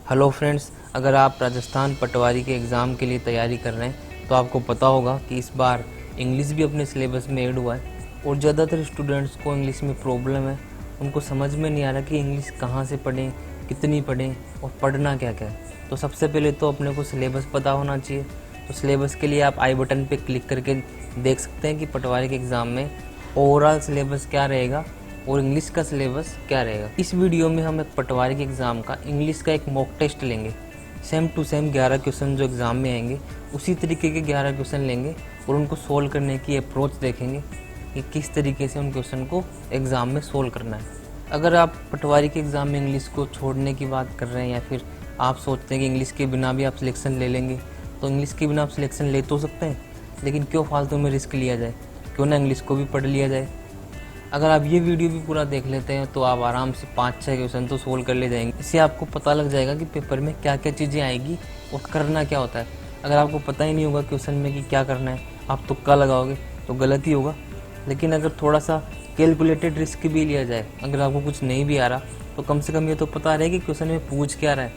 Hello friends, अगर आप राजस्थान पटवारी के एग्ज़ाम के लिए तैयारी कर रहे हैं तो आपको पता होगा कि इस बार इंग्लिश भी अपने सिलेबस में ऐड हुआ है और ज़्यादातर स्टूडेंट्स को इंग्लिश में प्रॉब्लम है। उनको समझ में नहीं आ रहा कि इंग्लिश कहाँ से पढ़ें, कितनी पढ़ें और पढ़ना क्या क्या है। तो सबसे पहले तो अपने को सिलेबस पता होना चाहिए। तो सिलेबस के लिए आप आई बटन पर क्लिक करके देख सकते हैं कि पटवारी के एग्ज़ाम में ओवरऑल सिलेबस क्या रहेगा और इंग्लिश का सिलेबस क्या रहेगा। इस वीडियो में हम एक पटवारी के एग्ज़ाम का इंग्लिश का एक मॉक टेस्ट लेंगे। सेम टू सेम 11 क्वेश्चन जो एग्ज़ाम में आएंगे उसी तरीके के 11 क्वेश्चन लेंगे और उनको सोल्व करने की अप्रोच देखेंगे कि किस तरीके से उन क्वेश्चन को एग्ज़ाम में सोल्व करना है। अगर आप पटवारी के एग्ज़ाम में इंग्लिश को छोड़ने की बात कर रहे हैं या फिर आप सोचते हैं कि इंग्लिश के बिना भी आप सिलेक्शन ले लेंगे, तो इंग्लिश के बिना आप सिलेक्शन ले तो सकते हैं, लेकिन क्यों फालतू में रिस्क लिया जाए, क्यों ना इंग्लिश को भी पढ़ लिया जाए। अगर आप ये वीडियो भी पूरा देख लेते हैं तो आप आराम से 5-6 क्वेश्चन तो सोल्व कर ले जाएंगे। इससे आपको पता लग जाएगा कि पेपर में क्या क्या चीज़ें आएगी और करना क्या होता है। अगर आपको पता ही नहीं होगा क्वेश्चन में कि क्या करना है, आप तुक्का लगाओगे तो गलत ही होगा। लेकिन अगर थोड़ा सा कैलकुलेटेड रिस्क भी लिया जाए, अगर आपको कुछ नहीं भी आ रहा तो कम से कम ये तो पता रहे कि क्वेश्चन में पूछ क्या रहा है,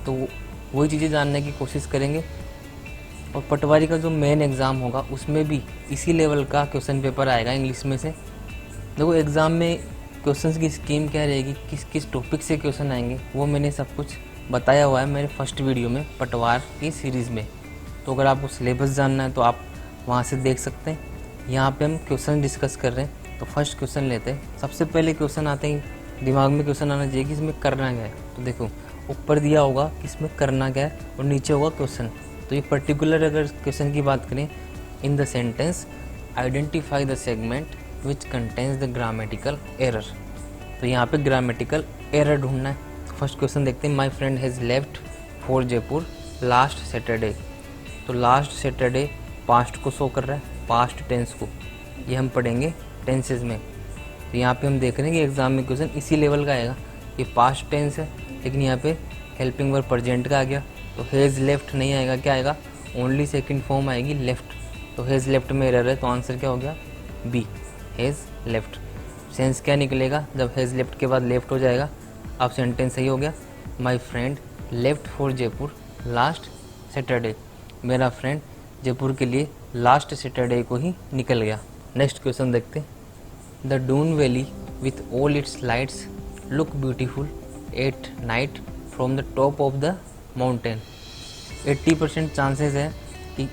तो वही चीज़ें जानने की कोशिश करेंगे। और पटवारी का जो मेन एग्ज़ाम होगा उसमें भी इसी लेवल का क्वेश्चन पेपर आएगा इंग्लिश में से। देखो, एग्ज़ाम में क्वेश्चंस की स्कीम क्या रहेगी, किस किस टॉपिक से क्वेश्चन आएंगे, वो मैंने सब कुछ बताया हुआ है मेरे फर्स्ट वीडियो में पटवार की सीरीज़ में। तो अगर आपको सिलेबस जानना है तो आप वहाँ से देख सकते हैं। यहाँ पे हम क्वेश्चन डिस्कस कर रहे हैं। तो फर्स्ट क्वेश्चन लेते हैं। सबसे पहले क्वेश्चन आते ही दिमाग में क्वेश्चन आना चाहिए कि इसमें करना क्या है। तो देखो, ऊपर दिया होगा कि इसमें करना क्या है और नीचे होगा क्वेश्चन। तो ये पर्टिकुलर अगर क्वेश्चन की बात करें, in the sentence identify the segment which contains the grammatical error. तो यहाँ पे ग्रामेटिकल एरर ढूंढना है। तो फर्स्ट क्वेश्चन देखते हैं। My friend has left for Jaipur last Saturday. तो लास्ट सैटरडे पास्ट को शो कर रहा है, पास्ट टेंस को। ये हम पढ़ेंगे टेंसेज में। तो यहाँ पे हम देख रहे हैं कि एग्जाम में क्वेश्चन इसी लेवल का आएगा। ये पास्ट टेंस है, लेकिन यहाँ पे हेल्पिंग वर्ब प्रेजेंट का आ गया। तो हैज़ लेफ्ट नहीं आएगा, क्या आएगा, ओनली सेकेंड फॉर्म आएगी लेफ्ट। तो हैज़ लेफ्ट में एरर है, तो आंसर क्या हो गया, बी, हैज़ लेफ्ट। सेंस क्या निकलेगा, जब हैज़ लेफ्ट के बाद लेफ्ट हो जाएगा। अब सेंटेंस सही हो गया। My friend left for Jaipur last Saturday. मेरा फ्रेंड जयपुर के लिए लास्ट सैटरडे को ही निकल गया। नेक्स्ट क्वेश्चन देखते हैं। The Doon Valley with all its lights look beautiful at night from the top of the mountain. 80% chances है कि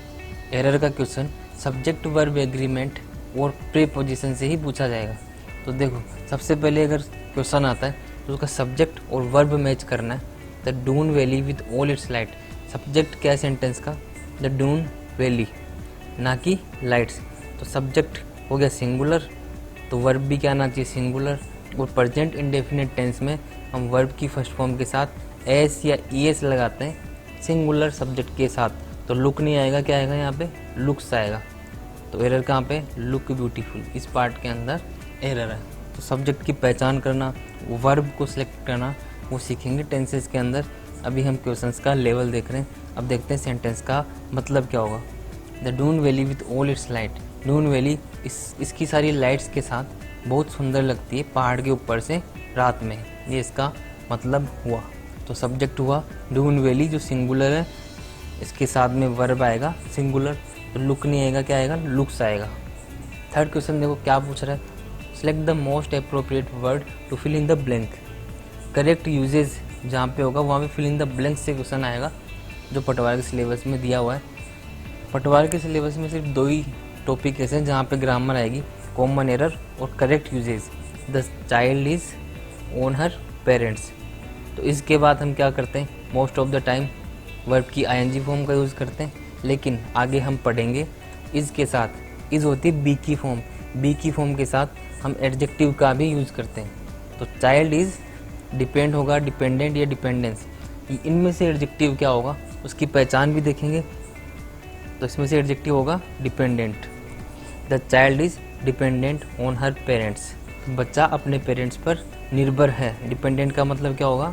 एरर का क्वेश्चन सब्जेक्ट वर्ब एग्रीमेंट और प्रीपोजिशन से ही पूछा जाएगा। तो देखो, सबसे पहले अगर क्वेश्चन आता है तो उसका सब्जेक्ट और वर्ब मैच करना है। The Doon Valley with all its light, subject क्या है सेंटेंस का, द डून वैली, ना कि लाइट्स। तो सब्जेक्ट हो गया सिंगुलर, तो वर्ब भी क्या आना चाहिए, सिंगुलर। और प्रेजेंट इंडेफिनिट टेंस में हम वर्ब की फर्स्ट फॉर्म के साथ एस या ईएस लगाते हैं सिंगुलर सब्जेक्ट के साथ। तो लुक नहीं आएगा, क्या आएगा यहाँ पे, लुक्स आएगा। तो एरर कहाँ पे, लुक ब्यूटीफुल, इस पार्ट के अंदर एरर है। तो सब्जेक्ट की पहचान करना, वर्ब को सिलेक्ट करना, वो सीखेंगे टेंसेस के अंदर। अभी हम क्वेश्चंस का लेवल देख रहे हैं। अब देखते हैं सेंटेंस का मतलब क्या होगा। The Doon Valley with all its light. Doon Valley इसकी सारी लाइट्स के साथ बहुत सुंदर लगती है पहाड़ के ऊपर से रात में, ये इसका मतलब हुआ। तो सब्जेक्ट हुआ डून वैली जो सिंगुलर है, इसके साथ में वर्ब आएगा सिंगुलर। तो लुक नहीं आएगा, क्या आएगा, लुक्स आएगा। थर्ड क्वेश्चन देखो क्या पूछ रहा है। Select the most appropriate word to fill in the blank. Correct usage जहाँ पे होगा वहाँ पे फिल इन द ब्लैंक से क्वेश्चन आएगा, जो पटवार के सिलेबस में दिया हुआ है। पटवार के सिलेबस में सिर्फ 2 ही टॉपिक ऐसे हैं जहाँ पे ग्रामर आएगी, कॉमन एरर और correct usage. The child is on her parents. तो इसके बाद हम क्या करते हैं, most of the time verb की आईएनजी फॉर्म का यूज़ करते हैं। लेकिन आगे हम पढ़ेंगे इज के साथ, इज होती है बी की फॉर्म, बी की फॉर्म के साथ हम एडजेक्टिव का भी यूज़ करते हैं। तो चाइल्ड इज डिपेंड होगा, डिपेंडेंट या डिपेंडेंस, इनमें से एडजेक्टिव क्या होगा उसकी पहचान भी देखेंगे। तो इसमें से एडजेक्टिव होगा dependent. The child is dependent on her parents. बच्चा अपने पेरेंट्स पर निर्भर है। डिपेंडेंट का मतलब क्या होगा,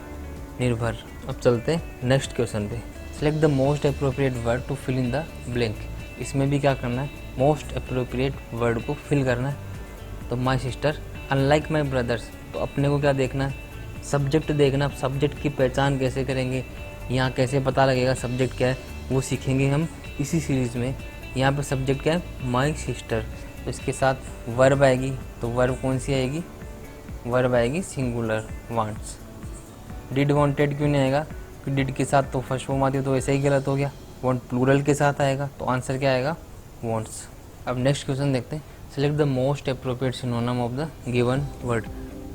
निर्भर। अब चलते हैं नेक्स्ट क्वेश्चन पे। Select the most appropriate word to fill in the blank. इसमें भी क्या करना है, मोस्ट अप्रोप्रिएट वर्ड को फिल करना है। तो my sister unlike my brothers, तो अपने को क्या देखना है, सब्जेक्ट देखना, अब सब्जेक्ट की पहचान कैसे करेंगे, यहाँ कैसे पता लगेगा सब्जेक्ट क्या है, वो सीखेंगे हम इसी सीरीज़ में। यहाँ पे सब्जेक्ट क्या है, माई सिस्टर, तो इसके साथ वर्ब आएगी, तो वर्ब कौन सी आएगी, वर्ब आएगी सिंगुलर, वांट्स। डिड वांटेड क्यों नहीं आएगा, कि डिड के साथ तो फर्स्ट फॉर्म आती है, तो ऐसे ही गलत हो गया। वांट प्लूरल के साथ आएगा, तो आंसर क्या आएगा, वांट्स। अब नेक्स्ट क्वेश्चन देखते हैं। Select the most appropriate synonym of the given word.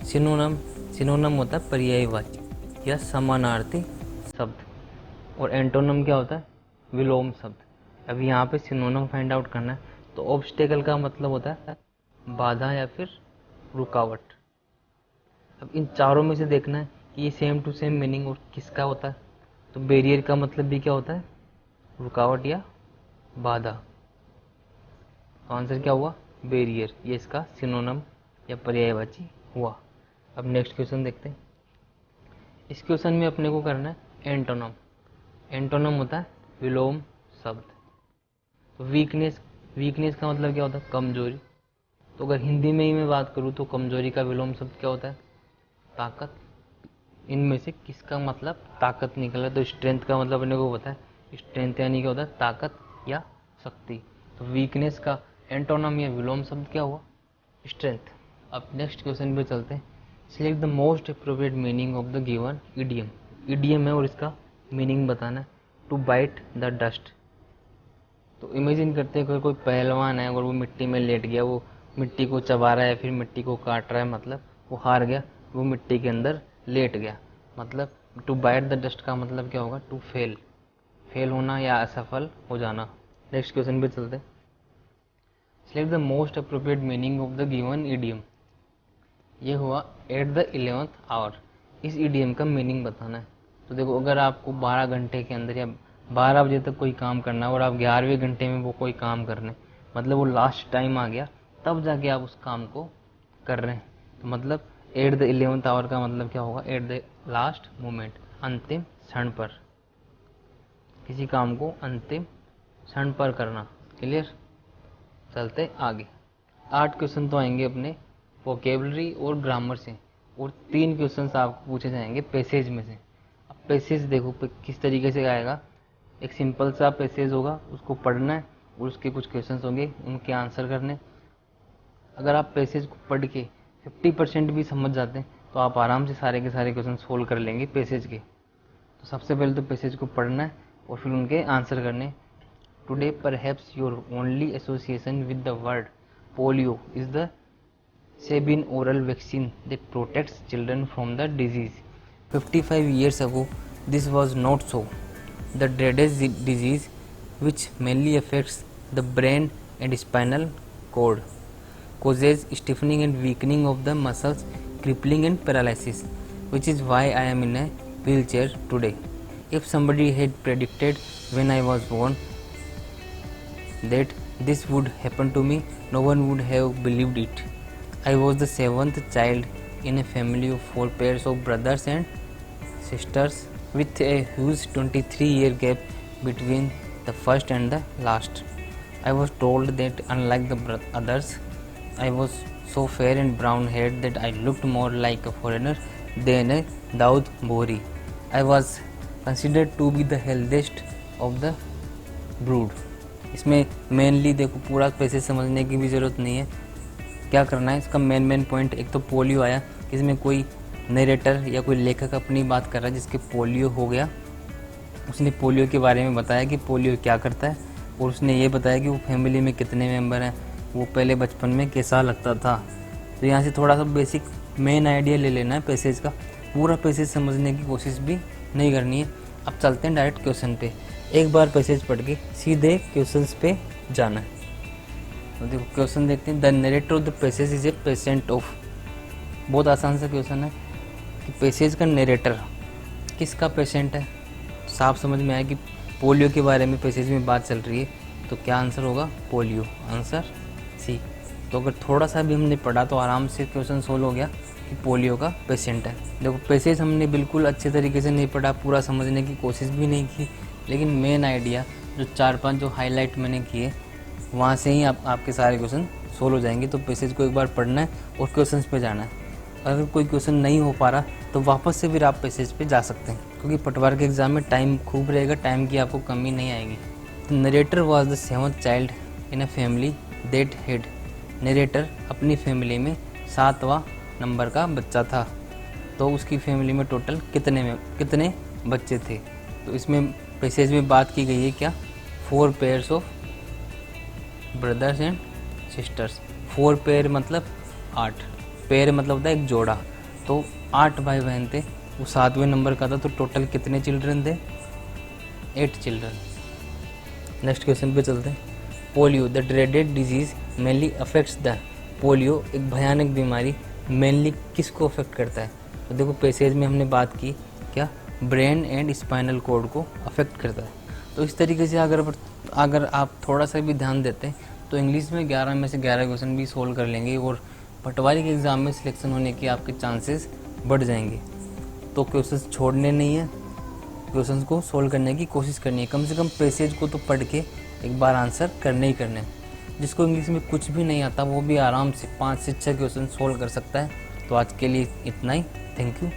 Synonym होता है पर्यायवाची या समानार्थी शब्द, और एंटोनिम क्या होता है, विलोम शब्द। अब यहाँ पे सिनोनिम फाइंड आउट करना है, तो ऑब्स्टेकल का मतलब होता है बाधा या फिर रुकावट। अब इन चारों में से देखना है कि ये सेम टू सेम मीनिंग और किसका होता है, तो बैरियर का मतलब भी क्या होता है, रुकावट या बाधा। तो आंसर क्या हुआ, बैरियर, ये इसका सिनोनिम या पर्यायवाची हुआ। अब नेक्स्ट क्वेश्चन देखते हैं। इस क्वेश्चन में अपने को करना है एंटोनिम। एंटोनिम होता है विलोम शब्द। तो वीकनेस का मतलब क्या होता है, कमजोरी। तो अगर हिंदी में ही मैं बात करूँ तो कमजोरी का विलोम शब्द क्या होता है, ताकत। इनमें से किसका मतलब ताकत निकला, तो स्ट्रेंथ का मतलब अपने को पता है, स्ट्रेंथ यानी क्या होता है, ताकत या शक्ति। तो वीकनेस का एंटोनिम या विलोम शब्द क्या हुआ, स्ट्रेंथ। अब नेक्स्ट क्वेश्चन पे चलते हैं। Select the most appropriate meaning of the given idiom. Idiom है और इसका मीनिंग बताना है। To bite the dust. तो इमेजिन करते हैं कोई पहलवान है और वो मिट्टी में लेट गया, वो मिट्टी को चबा रहा है, फिर मिट्टी को काट रहा है, मतलब वो हार गया, वो मिट्टी के अंदर लेट गया। मतलब टू बाइट द डस्ट का मतलब क्या होगा, टू फेल, फेल होना या असफल हो जाना। नेक्स्ट क्वेश्चन पे चलते हैं। Select the most appropriate meaning of the given idiom. ये हुआ एट द 11th आवर। इस इडियम का मीनिंग बताना है। तो देखो, अगर आपको 12 घंटे के अंदर या 12 बजे तक कोई काम करना है और आप 11वें घंटे में वो कोई काम कर रहे हैं, मतलब वो लास्ट टाइम आ गया, तब जाके आप उस काम को कर रहे हैं, तो मतलब एट द 11th आवर का मतलब क्या होगा, एट द लास्ट मोमेंट, अंतिम क्षण पर। किसी काम को अंतिम क्षण पर करना। क्लियर, चलते आगे। 8 क्वेश्चन तो आएंगे अपने वोकेबलरी और ग्रामर से, और 3 क्वेश्चन आपको पूछे जाएंगे पैसेज में से। अब पैसेज देखो किस तरीके से आएगा। एक सिंपल सा पैसेज होगा, उसको पढ़ना है और उसके कुछ क्वेश्चन होंगे, उनके आंसर करने। अगर आप पैसेज को पढ़ के 50% भी समझ जाते हैं तो आप आराम से सारे के सारे क्वेश्चन सोल्व कर लेंगे पैसेज के। तो सबसे पहले तो पैसेज को पढ़ना है और फिर उनके आंसर करने। Today perhaps your only association with the word polio is the Sabin oral vaccine that protects children from the disease. 55 years ago, this was not so. The dreaded disease, which mainly affects the brain and spinal cord, causes stiffening and weakening of the muscles, crippling and paralysis, which is why I am in a wheelchair today. If somebody had predicted when I was born that this would happen to me, no one would have believed it. I was the 7th child in a family of 4 pairs of brothers and sisters, with a huge 23-year gap between the first and the last. I was told that unlike the others, I was so fair and brown-haired that I looked more like a foreigner than a Daud Bohri. I was considered to be the healthiest of the brood. इसमें mainly देखो, पूरा पैसे समझने की भी ज़रूरत नहीं है। क्या करना है, इसका मेन पॉइंट, एक तो पोलियो आया, इसमें कोई नरेटर या कोई लेखक अपनी बात कर रहा है जिसके पोलियो हो गया। उसने पोलियो के बारे में बताया कि पोलियो क्या करता है, और उसने ये बताया कि वो फैमिली में कितने मेंबर हैं, वो पहले बचपन में कैसा लगता था। तो यहाँ से थोड़ा सा बेसिक मेन आइडिया ले लेना है पैसेज का, पूरा पैसेज समझने की कोशिश भी नहीं करनी है। अब चलते हैं डायरेक्ट क्वेश्चन पे। एक बार पैसेज पढ़ के सीधे क्वेश्चंस पे जाना है। तो देखो क्वेश्चन देखते हैं। The narrator of the passage is a patient of. बहुत आसान सा क्वेश्चन है कि पैसेज का नरेटर किसका पेशेंट है। साफ समझ में आया कि पोलियो के बारे में पैसेज में बात चल रही है, तो क्या आंसर होगा, पोलियो, आंसर सी। तो अगर थोड़ा सा भी हमने पढ़ा तो आराम से क्वेश्चन सोल्व हो गया कि पोलियो का पेशेंट है। देखो पैसेज हमने बिल्कुल अच्छे तरीके से नहीं पढ़ा, पूरा समझने की कोशिश भी नहीं की, लेकिन मेन आइडिया जो 4-5 जो हाईलाइट मैंने किए वहाँ से ही आपके सारे क्वेश्चन सोल्व हो जाएंगे। तो पैसेज को एक बार पढ़ना है और क्वेश्चंस पे जाना है। अगर कोई क्वेश्चन नहीं हो पा रहा तो वापस से फिर आप पैसेज पे जा सकते हैं, क्योंकि पटवार के एग्ज़ाम में टाइम खूब रहेगा, टाइम की आपको कमी नहीं आएगी। The narrator was the 7th child in a family that had. Narrator अपनी फैमिली में 7वां नंबर का बच्चा था। तो उसकी फैमिली में टोटल कितने बच्चे थे? तो इसमें पैसेज में बात की गई है क्या? 4 pairs of brothers and sisters. 4 pair मतलब 8, पेयर मतलब होता है एक जोड़ा। तो 8 भाई बहन थे, वो 7वें नंबर का था, तो टोटल कितने चिल्ड्रन थे? 8 चिल्ड्रन। नेक्स्ट क्वेश्चन पे चलते हैं। Polio the dreaded disease mainly affects the. Polio एक भयानक बीमारी मेनली किसको अफेक्ट करता है? तो देखो पैसेज में हमने बात की क्या, ब्रेन एंड स्पाइनल कॉर्ड को अफेक्ट करता है। तो इस तरीके से अगर आप थोड़ा सा भी ध्यान देते हैं तो इंग्लिश में 11 में से 11 क्वेश्चन भी सोल्व कर लेंगे और पटवारी के एग्ज़ाम में सिलेक्शन होने के आपके चांसेस बढ़ जाएंगे। तो क्वेश्चंस छोड़ने नहीं है, क्वेश्चंस को सोल्व करने की कोशिश करनी है। कम से कम पैसेज को तो पढ़ के एक बार आंसर करने ही करने हैं। जिसको इंग्लिश में कुछ भी नहीं आता वो भी आराम से 5 से 6 क्वेश्चन सोल्व कर सकता है। तो आज के लिए इतना ही। Thank you.